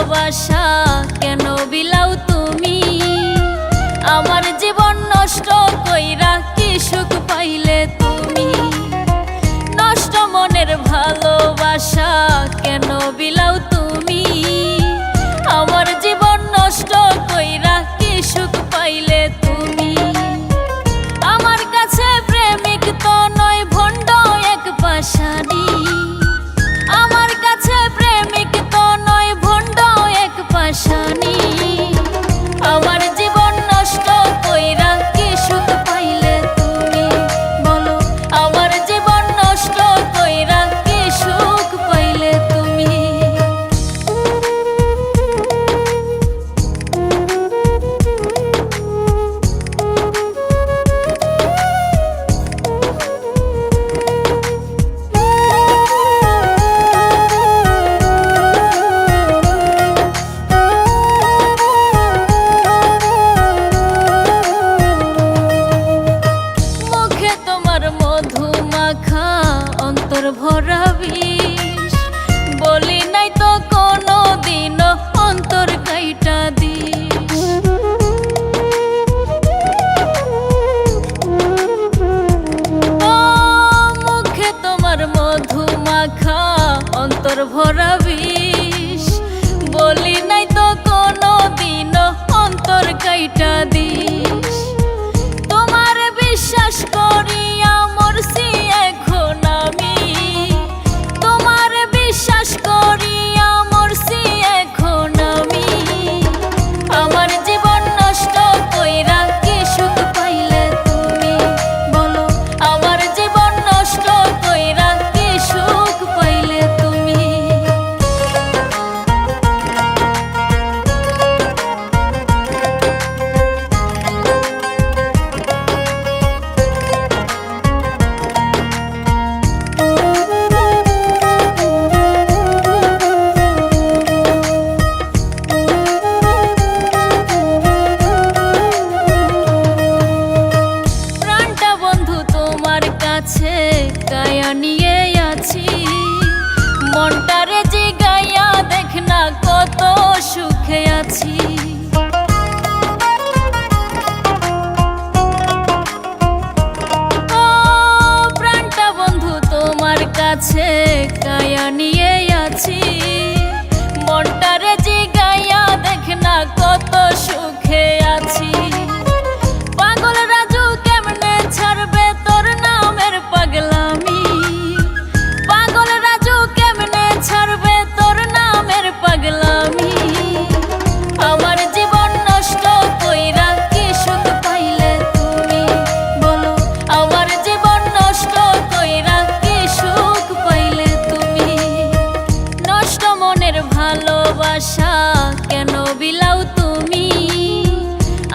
ভালোবাসা কেন বিলাও তুমি? আমার জীবন নষ্ট কইরা কি সুখ পাইলে তুমি? নষ্ট মনের ভালোবাসা কেন বিলাও তুমি? আমার জীবন নষ্ট কইরা কি সুখ পাইলে তুমি? আমার কাছে প্রেমিক তো নয়, ভণ্ড এক পাষাণী। আমার কাছে প্রেমিক তো নয়, ভণ্ড এক পাষাণী। আমার জীবন নষ্ট কইরা কি সুখ পাইলে তুমি? বলো, আমার জীবন নষ্ট কইরা কি সুখ পাইলে তুমি? অন্তর ভরা বিষ, বলি নাই তো কোনো দিন অন্তর কাইটা দিস। মুখে তোমার মধু মাখা অন্তর ভরা বিষ, বলি নাই তো কোনো দিন অন্তর কাইটা দিস। তোমার বিশ্বাস করিয়া মরছি এখন আমি, তোমার বিশ্বাস করিয়া মরছি এখন আমি। আমার জীবন নষ্ট কইরা কি সুখ পাইলে তুমি? বলো, আমার জীবন নষ্ট কইরা কি সুখ পাইলে তুমি? গায়া নিয়ে আছি মনটারে জিগাইয়া, দেখ না কত সুখে আছি। ও প্রাণটা বন্ধু তোমার কাছে গায়া নিয়ে আছি, মনটারে জিগাইয়া, দেখ না কত সুখে আছি। পাগল রাজু কেমনে ছাড়বে তোর নামের পাগলামি? পাগল রাজু কেমনে ছাড়বে তোর নামের পাগলামি? আমার জীবন নষ্ট কইরা কি সুখ পাইলে তুমি? বলো, আমার জীবন নষ্ট কইরা কি সুখ পাইলে তুমি? নষ্ট মনের ভালোবাসা কেন বিলাও তুমি?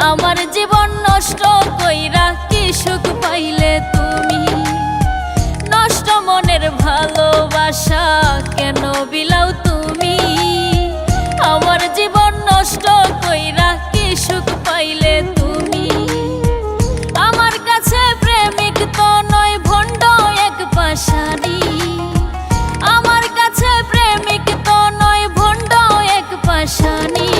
আমার জীবন নষ্ট কইরা কি সুখ পাইলে তুমি? নষ্ট মনের ভালোবাসা কেন বিলাও তুমি? আমার জীবন নষ্ট কইরা কি সুখ পাইলে তুমি? আমার কাছে প্রেমিক তো নয়, ভণ্ড এক পাষাণী। আমার কাছে প্রেমিক তো নয়, ভণ্ড এক পাষাণী।